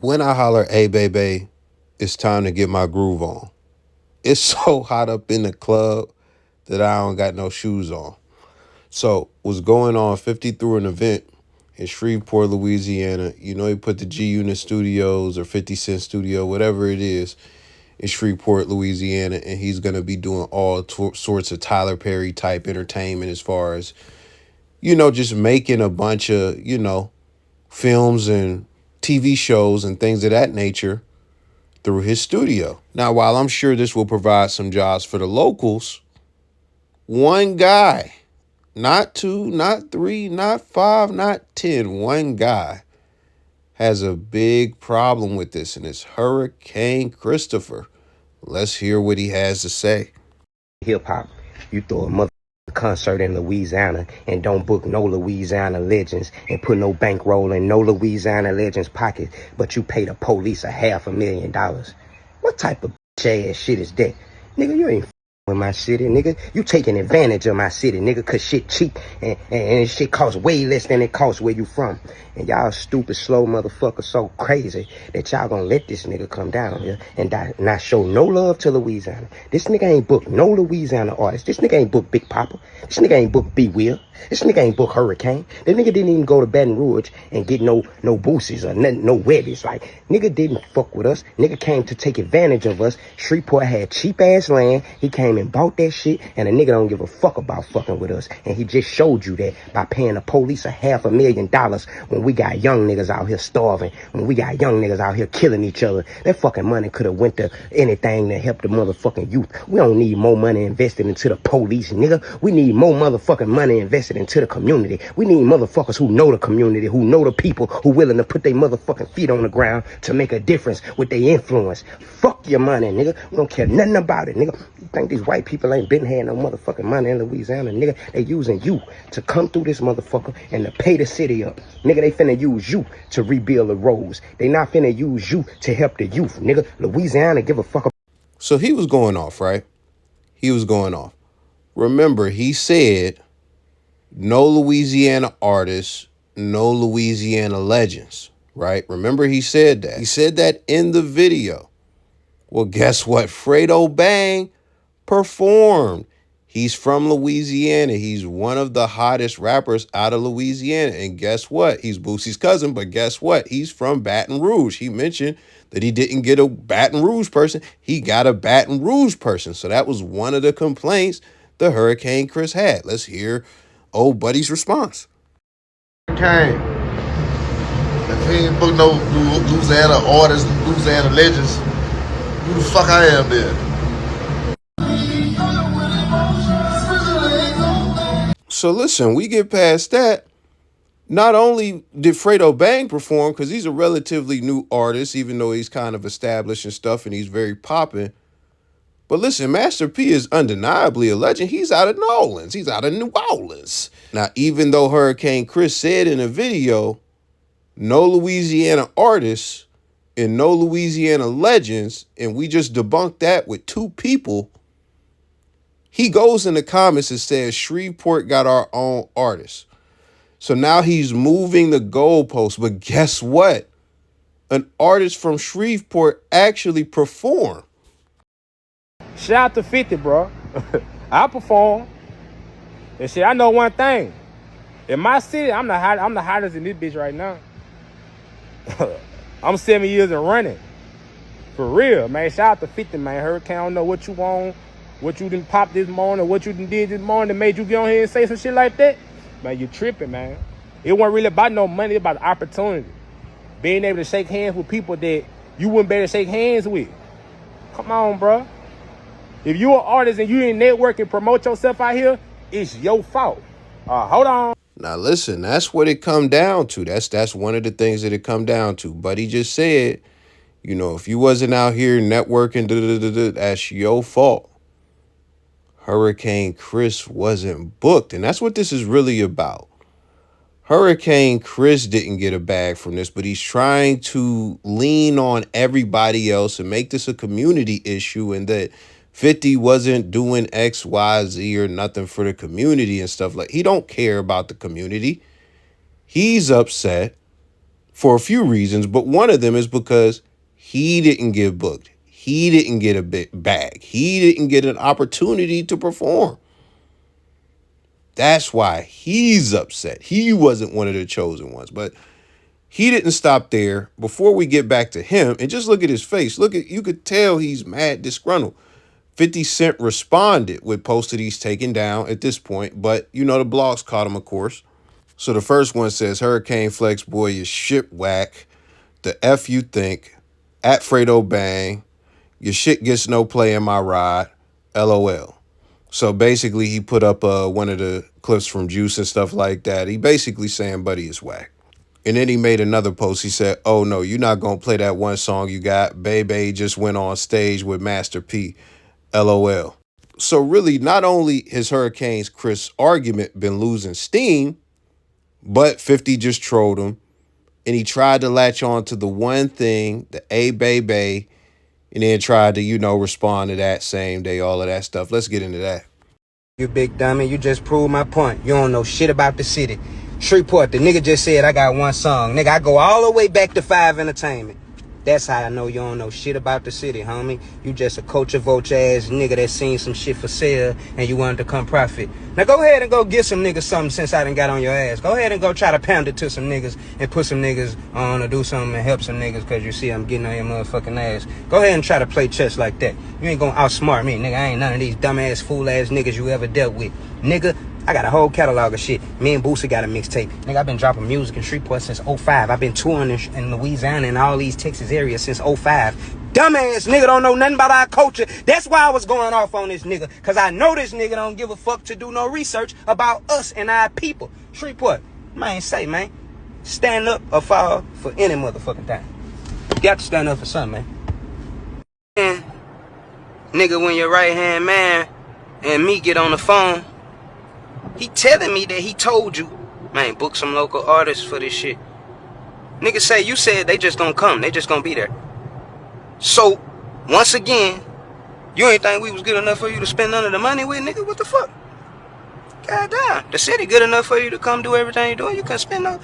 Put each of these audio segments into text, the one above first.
When I holler, hey, baby, it's time to get my groove on. It's so hot up in the club that I don't got no shoes on. So, what's going on? 50 threw an event in Shreveport, Louisiana. You know, he put the G Unit Studios or 50 Cent Studio, whatever it is, in Shreveport, Louisiana. And he's going to be doing all sorts of Tyler Perry type entertainment as far as, just making a bunch of, films and TV shows and things of that nature through his studio. Now, while I'm sure this will provide some jobs for the locals, one guy, not two, not three, not five, not 10, one guy has a big problem with this, and it's Hurricane Christopher. Let's hear what he has to say. Hip hop. You throw a mother concert in Louisiana and don't book no Louisiana legends and put no bankroll in no Louisiana legends pocket, but you pay the police $500,000. What type of ass shit is that? Nigga, you ain't in my city, nigga. You taking advantage of my city, nigga, cause shit cheap and shit costs way less than it costs where you from. And y'all stupid, slow motherfuckers so crazy that y'all gonna let this nigga come down here and not show no love to Louisiana. This nigga ain't booked no Louisiana artist. This nigga ain't booked Big Papa. This nigga ain't booked B Will. This nigga ain't booked Hurricane. That nigga didn't even go to Baton Rouge and get no boosies or no webbies. Like, nigga didn't fuck with us. Nigga came to take advantage of us. Shreveport had cheap ass land. He came and bought that shit, and a nigga don't give a fuck about fucking with us. And he just showed you that by paying the police $500,000 when we got young niggas out here starving, when we got young niggas out here killing each other. That fucking money could have went to anything to help the motherfucking youth. We don't need more money invested into the police, nigga. We need more motherfucking money invested into the community. We need motherfuckers who know the community, who know the people, who willing to put their motherfucking feet on the ground to make a difference with their influence. Fuck your money, nigga. We don't care nothing about it, nigga. You think these white people ain't been having no motherfucking money in Louisiana, nigga? They using you to come through this motherfucker and to pay the city up. Nigga, they finna use you to rebuild the roads. They not finna use you to help the youth, nigga. Louisiana give a fuck. So he was going off, right? He was going off. Remember, he said no Louisiana artists, no Louisiana legends, right? Remember, he said that. He said that in the video. Well, guess what? Fredo Bang performed. He's from Louisiana. He's one of the hottest rappers out of Louisiana. And guess what? He's Boosie's cousin, but guess what? He's from Baton Rouge. He mentioned that he didn't get a Baton Rouge person. He got a Baton Rouge person. So that was one of the complaints the Hurricane Chris had. Let's hear old buddy's response. Kane, if he ain't book no Louisiana artists, Louisiana legends, who the fuck I am then? So listen, we get past that. Not only did Fredo Bang perform, because he's a relatively new artist, even though he's kind of established and stuff, and he's very popping. But listen, Master P is undeniably a legend. He's out of New Orleans. He's out of New Orleans. Now, even though Hurricane Chris said in a video, no Louisiana artists and no Louisiana legends, and we just debunked that with two people, he goes in the comments and says Shreveport got our own artists. So now he's moving the goalposts. But guess what? An artist from Shreveport actually performed. Shout out to 50, bro. I perform. And shit, I know one thing. In my city, I'm the hottest in this bitch right now. I'm 7 years and running. For real, man. Shout out to 50, man. Hurricane, I don't know what you want, what you done popped this morning, what you done did this morning that made you get on here and say some shit like that. Man, you tripping, man. It wasn't really about no money, it's about opportunity. Being able to shake hands with people that you wouldn't be able to shake hands with. Come on, bro. If you an artist and you ain't network and promote yourself out here, it's your fault. Hold on. Now listen, that's what it come down to. That's one of the things that it come down to. But he just said, if you wasn't out here networking, that's your fault. Hurricane Chris wasn't booked. And that's what this is really about. Hurricane Chris didn't get a bag from this, but he's trying to lean on everybody else and make this a community issue, and that 50 wasn't doing X, Y, Z or nothing for the community and stuff. Like, he don't care about the community. He's upset for a few reasons, but one of them is because he didn't get booked. He didn't get a big bag. He didn't get an opportunity to perform. That's why he's upset. He wasn't one of the chosen ones, but he didn't stop there. Before we get back to him, and just look at his face. You could tell he's mad disgruntled. 50 Cent responded with posted he's taken down at this point, but the blogs caught him, of course. So the first one says, Hurricane Flex, boy, your shit whack. The F you think. At Fredo Bang. Your shit gets no play in my ride. LOL. So basically he put up one of the clips from Juice and stuff like that. He basically saying Buddy is whack. And then he made another post. He said, oh no, you're not going to play that one song you got. Bebe just went on stage with Master P. LOL. So really, not only has Hurricane's Chris argument been losing steam, but 50 just trolled him. And he tried to latch on to the one thing, the A-Bay, and then tried to, respond to that same day, all of that stuff. Let's get into that. You big dummy, you just proved my point. You don't know shit about the city. Shreveport, the nigga just said I got one song. Nigga, I go all the way back to 5 Entertainment. That's how I know you don't know shit about the city, homie. You just a culture vulture ass nigga that seen some shit for sale and you wanted to come profit. Now go ahead and go get some niggas something since I done got on your ass. Go ahead and go try to pound it to some niggas and put some niggas on or do something and help some niggas cause you see I'm getting on your motherfucking ass. Go ahead and try to play chess like that. You ain't gonna outsmart me, nigga. I ain't none of these dumbass fool ass niggas you ever dealt with. Nigga, I got a whole catalog of shit. Me and Boosie got a mixtape. Nigga, I've been dropping music in Shreveport since 05. I've been touring in Louisiana and all these Texas areas since 05. Dumbass nigga don't know nothing about our culture. That's why I was going off on this nigga. Cause I know this nigga don't give a fuck to do no research about us and our people. Shreveport, man, say, man. Stand up or fall for any motherfucking thing. You got to stand up for something, man. Nigga, when your right hand man and me get on the phone, he telling me that he told you, man, book some local artists for this shit. Nigga say, you said they just gonna come. They just gonna be there. So, once again, you ain't think we was good enough for you to spend none of the money with, nigga? What the fuck? Goddamn. The city good enough for you to come do everything you doing. You couldn't spend no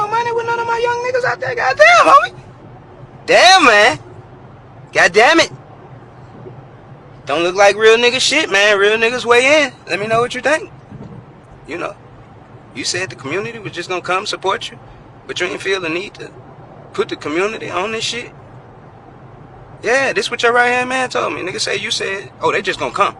money with none of my young niggas out there. Goddamn, homie. Damn, man. Goddamn it. Don't look like real nigga shit, man. Real niggas weigh in. Let me know what you think. You said the community was just gonna come support you, but you ain't feel the need to put the community on this shit. Yeah, this what your right hand man told me. Nigga say you said, oh, they just gonna come.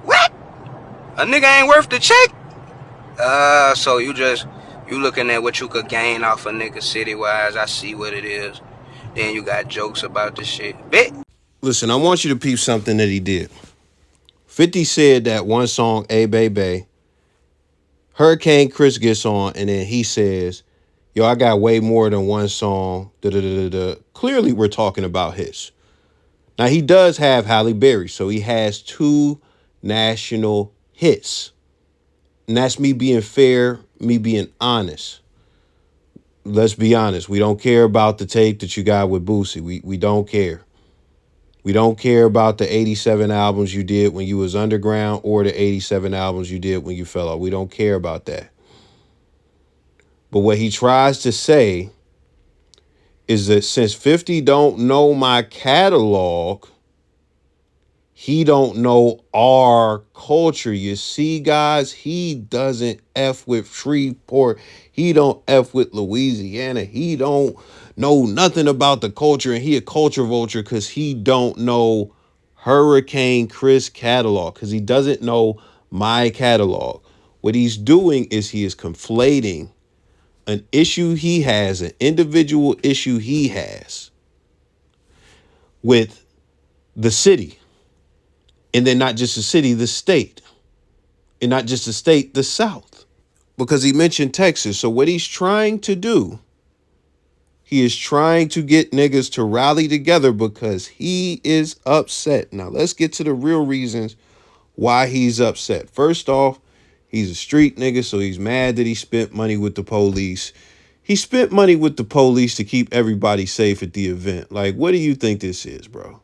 What? A nigga ain't worth the check? So you looking at what you could gain off a nigga city-wise. I see what it is. Then you got jokes about this shit. Bet. Listen, I want you to peep something that he did. 50 said that one song, A-Bay. Hurricane Chris gets on, and then he says, yo, I got way more than one song. Clearly, we're talking about his. Now, he does have Halle Berry, so he has 2 national hits. And that's me being fair, me being honest. Let's be honest. We don't care about the tape that you got with Boosie. We don't care. We don't care about the 87 albums you did when you was underground or the 87 albums you did when you fell off. We don't care about that. But what he tries to say is that since 50 don't know my catalog, he don't know our culture. You see, guys, he doesn't F with Shreveport. He don't F with Louisiana. He don't know nothing about the culture, and he a culture vulture because he don't know Hurricane Chris catalog, because he doesn't know my catalog. What he's doing is he is conflating an issue he has, an individual issue he has with the city. And then not just the city, the state. And not just the state, the South. Because he mentioned Texas. So what he's trying to do, he is trying to get niggas to rally together because he is upset. Now, let's get to the real reasons why he's upset. First off, he's a street nigga, so he's mad that he spent money with the police. He spent money with the police to keep everybody safe at the event. Like, what do you think this is, bro?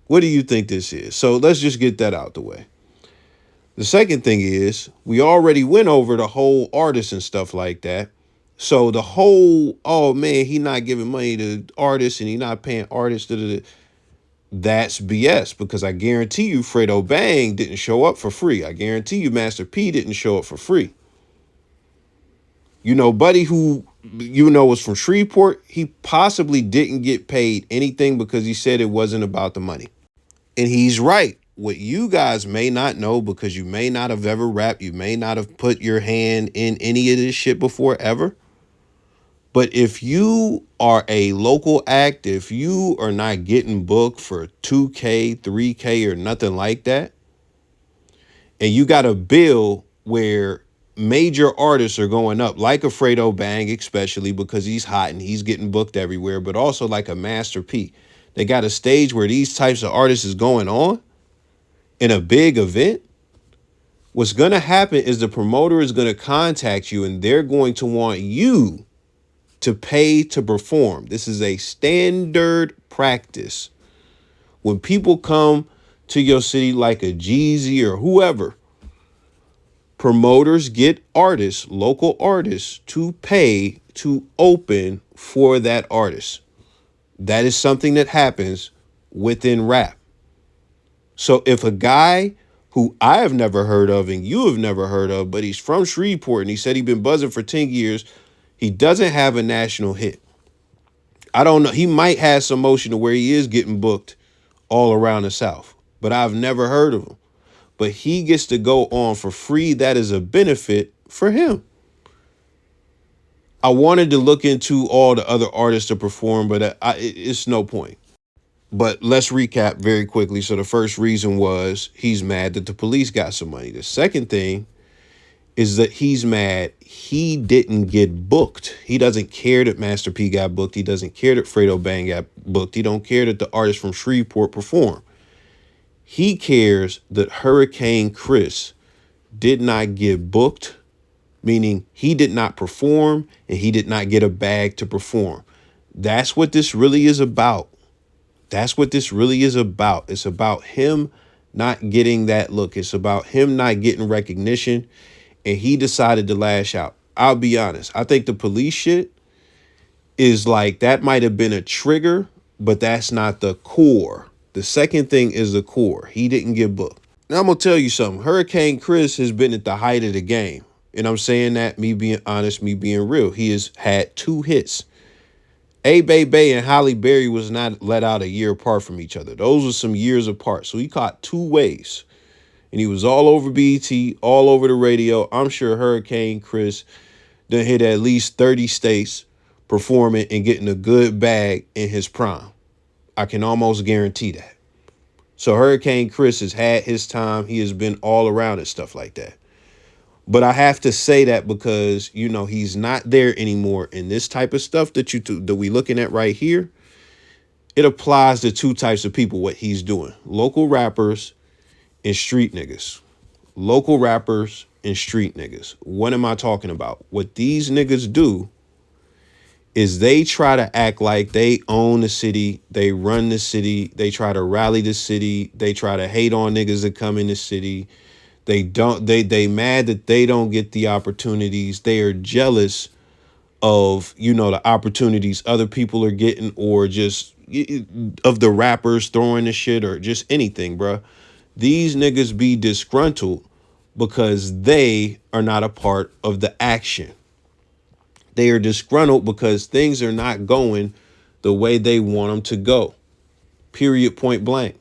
What do you think this is? So let's just get that out the way. The second thing is, we already went over the whole artist and stuff like that. So the whole, oh man, he not giving money to artists and he not paying artists, that's BS, because I guarantee you Fredo Bang didn't show up for free. I guarantee you Master P didn't show up for free. You know, Buddy, who was from Shreveport, he possibly didn't get paid anything because he said it wasn't about the money. And he's right. What you guys may not know, because you may not have ever rapped, you may not have put your hand in any of this shit before ever. But if you are a local act, if you are not getting booked for 2K, 3K, or nothing like that, and you got a bill where major artists are going up, like a Fredo Bang, especially because he's hot and he's getting booked everywhere, but also like a Master P. They got a stage where these types of artists is going on in a big event. What's going to happen is the promoter is going to contact you and they're going to want you to pay to perform. This is a standard practice. When people come to your city like a Jeezy or whoever, promoters get artists, local artists, to pay to open for that artist. That is something that happens within rap. So if a guy who I have never heard of and you have never heard of, but he's from Shreveport and he said he's been buzzing for 10 years, he doesn't have a national hit. I don't know. He might have some motion to where he is getting booked all around the South, but I've never heard of him. But he gets to go on for free. That is a benefit for him. I wanted to look into all the other artists to perform, but it's no point. But let's recap very quickly. So the first reason was he's mad that the police got some money. The second thing is that he's mad he didn't get booked. He doesn't care that Master P got booked. He doesn't care that Fredo Bang got booked. He don't care that the artists from Shreveport perform. He cares that Hurricane Chris did not get booked, meaning he did not perform and he did not get a bag to perform. That's what this really is about. That's what this really is about. It's about him not getting that look. It's about him not getting recognition. And he decided to lash out. I'll be honest. I think the police shit is like, that might have been a trigger, but that's not the core. The second thing is the core. He didn't get booked. Now I'm going to tell you something. Hurricane Chris has been at the height of the game. And I'm saying that, me being honest, me being real. He has had 2 hits. A-Bay and Halle Berry was not let out a year apart from each other. Those were some years apart. So he caught 2 waves. And he was all over BET, all over the radio. I'm sure Hurricane Chris done hit at least 30 states performing and getting a good bag in his prime. I can almost guarantee that. So Hurricane Chris has had his time. He has been all around and stuff like that. But I have to say that because, you know, he's not there anymore. And this type of stuff that we looking at right here, it applies to 2 types of people, what he's doing. Local rappers and street niggas. Local rappers and street niggas. What am I talking about? What these niggas do is they try to act like they own the city, they run the city, they try to rally the city, they try to hate on niggas that come in the city. They mad that they don't get the opportunities. They are jealous of, you know, the opportunities other people are getting, or just of the rappers throwing the shit, or just anything, bruh. These niggas be disgruntled because they are not a part of the action. They are disgruntled because things are not going the way they want them to go. Period, point blank.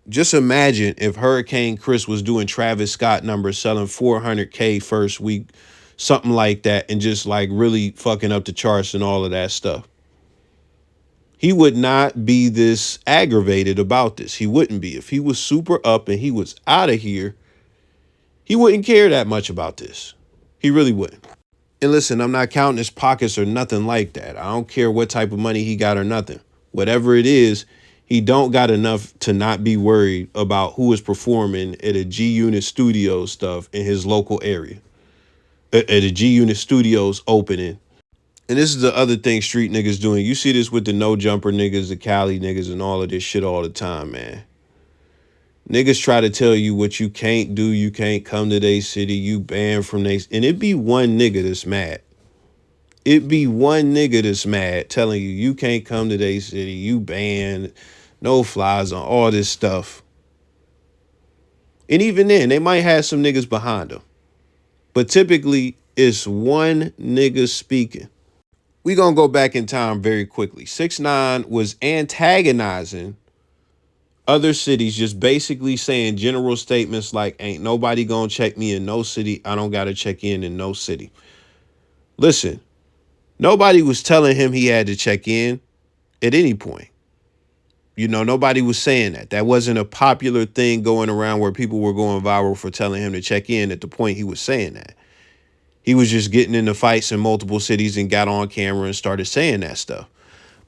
Just imagine if Hurricane Chris was doing Travis Scott numbers, selling 400K first week, something like that, and just like really fucking up the charts and all of that stuff. He would not be this aggravated about this. He wouldn't be. If he was super up and he was out of here, he wouldn't care that much about this. He really wouldn't. And listen, I'm not counting his pockets or nothing like that. I don't care what type of money he got or nothing. Whatever it is, he don't got enough to not be worried about who is performing at a G-Unit Studios stuff in his local area. At a G-Unit Studios opening. And this is the other thing street niggas doing. You see this with the No Jumper niggas, the Cali niggas, and all of this shit all the time, man. Niggas try to tell you what you can't do. You can't come to their city. You banned from they. And it be one nigga that's mad. it be one nigga that's mad telling you you can't come to their city, you banned, no flies on all this stuff. And even then, they might have some niggas behind them. But typically, it's one nigga speaking. We gonna go back in time very quickly. 6ix9ine was antagonizing other cities, just basically saying general statements like, ain't nobody gonna check me in no city. I don't gotta check in no city. Listen, nobody was telling him he had to check in at any point. You know, nobody was saying that. That wasn't a popular thing going around where people were going viral for telling him to check in at the point he was saying that. He was just getting into fights in multiple cities and got on camera and started saying that stuff.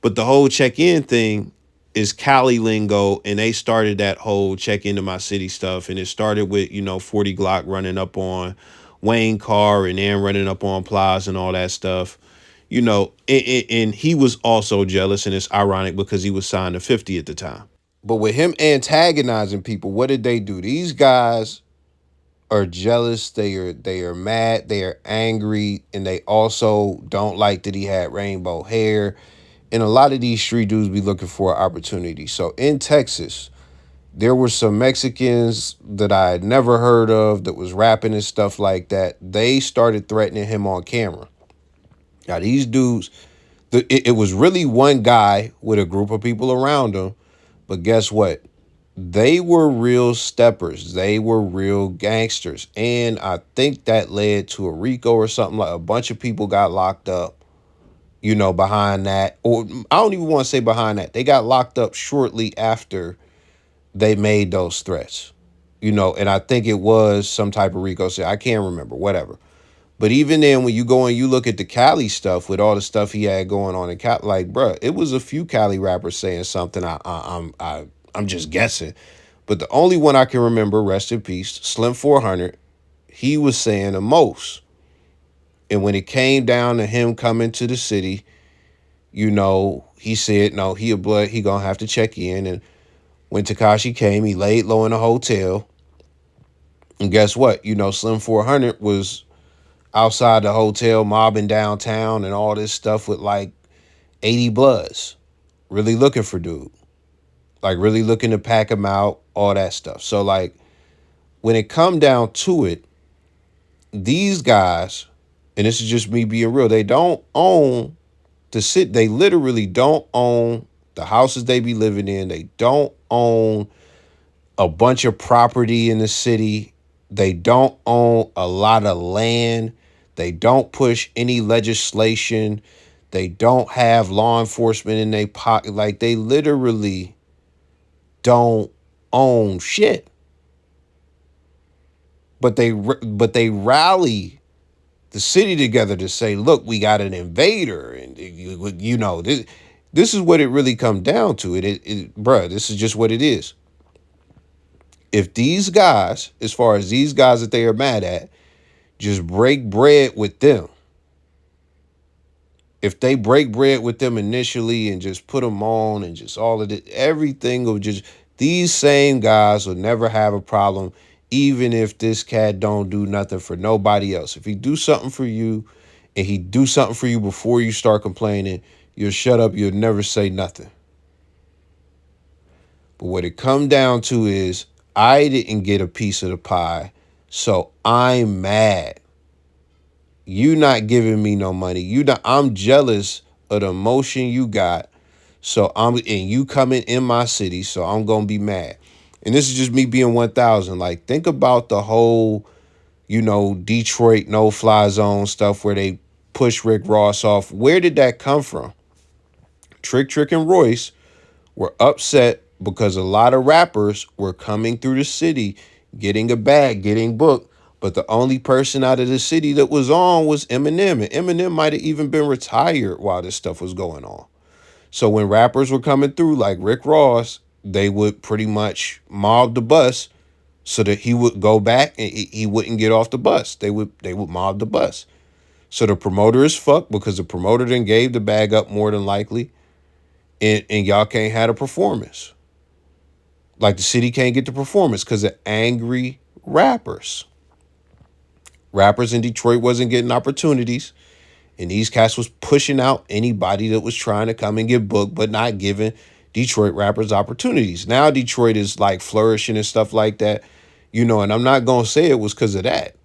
But the whole check-in thing is Cali lingo, and they started that whole check into my city stuff. And it started with, 40 Glock running up on Wayne Carr and then running up on Plies and all that stuff. And he was also jealous, and it's ironic because he was signed to 50 at the time. But with him antagonizing people, what did they do? These guys are jealous, they are mad, they are angry, and they also don't like that he had rainbow hair. And a lot of these street dudes be looking for an opportunity. So in Texas, there were some Mexicans that I had never heard of that was rapping and stuff like that. They started threatening him on camera. Now these dudes, it was really one guy with a group of people around him, but guess what? They were real steppers. They were real gangsters. And I think that led to a RICO or something. Like a bunch of people got locked up, behind that. Or I don't even want to say behind that. They got locked up shortly after they made those threats, and I think it was some type of RICO. I can't remember, whatever. But even then, when you go and you look at the Cali stuff with all the stuff he had going on in Cali, like, bruh, it was a few Cali rappers saying something. I'm just guessing. But the only one I can remember, rest in peace, Slim 400, he was saying the most. And when it came down to him coming to the city, he said, no, he a blood, he gonna have to check in. And when Tekashi came, he laid low in a hotel. And guess what? Slim 400 was outside the hotel mobbing downtown and all this stuff with like 80 bloods, really looking for dude. Like really looking to pack him out, all that stuff. So like when it come down to it, these guys, and this is just me being real, they don't own the city. They literally don't own the houses they be living in. They don't own a bunch of property in the city. They don't own a lot of land. They don't push any legislation. They don't have law enforcement in their pocket. Like they literally don't own shit. But they rally the city together to say, look, we got an invader. And, this is what it really comes down to. Bruh, this is just what it is. If these guys, as far as these guys that they are mad at, just break bread with them, if they break bread with them initially and just put them on and just all of it, everything will just, these same guys will never have a problem, even if this cat don't do nothing for nobody else. If he do something for you and he do something for you before you start complaining, you'll shut up, you'll never say nothing. But what it come down to is, I didn't get a piece of the pie, so I'm mad. You not giving me no money. I'm jealous of the emotion you got. And you coming in my city, so I'm gonna be mad. And this is just me being 1,000. Like, think about the whole, Detroit no-fly zone stuff where they push Rick Ross off. Where did that come from? Trick, and Royce were upset because a lot of rappers were coming through the city, getting a bag, getting booked. But the only person out of the city that was on was Eminem. And Eminem might have even been retired while this stuff was going on. So when rappers were coming through like Rick Ross, they would pretty much mob the bus so that he would go back and he wouldn't get off the bus. They would mob the bus. So the promoter is fucked because the promoter then gave the bag up more than likely. And y'all can't have a performance. Like the city can't get the performance because of angry rappers. Rappers in Detroit wasn't getting opportunities. And these cats was pushing out anybody that was trying to come and get booked, but not giving Detroit rappers opportunities. Now Detroit is like flourishing and stuff like that, you know, and I'm not going to say it was because of that.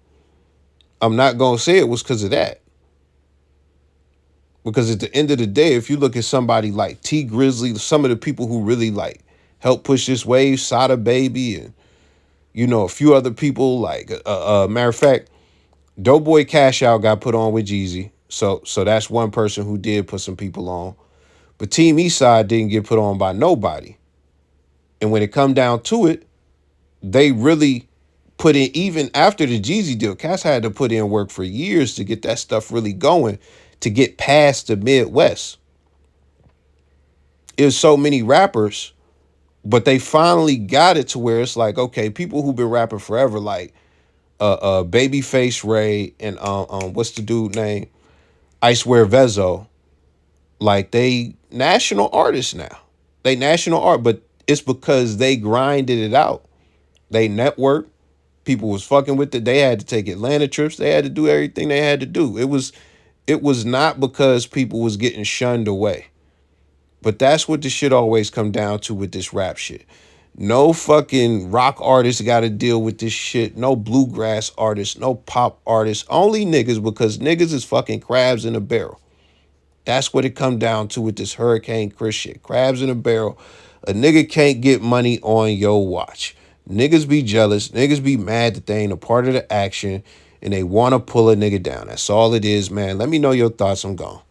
I'm not going to say it was because of that. Because at the end of the day, if you look at somebody like T Grizzly, some of the people who really like helped push this wave, Sada Baby, and, you know, a few other people like, matter of fact, Doughboy Cash Out got put on with Jeezy. So that's one person who did put some people on. But Team Eastside didn't get put on by nobody. And when it come down to it, they really put in, even after the Jeezy deal, Cass had to put in work for years to get that stuff really going, to get past the Midwest. There's so many rappers, but they finally got it to where it's like, okay, people who've been rapping forever, like Babyface Ray and what's the dude name? Icewear Vezo, like they national artists now. They national art, but it's because they grinded it out. They networked. People was fucking with it. They had to take Atlanta trips. They had to do everything they had to do. It was not because people was getting shunned away. But that's what the shit always come down to with this rap shit. No fucking rock artists got to deal with this shit. No bluegrass artists, no pop artists. Only niggas, because niggas is fucking crabs in a barrel. That's what it come down to with this Hurricane Chris shit. Crabs in a barrel. A nigga can't get money on your watch. Niggas be jealous. Niggas be mad that they ain't a part of the action and they want to pull a nigga down. That's all it is, man. Let me know your thoughts. I'm gone.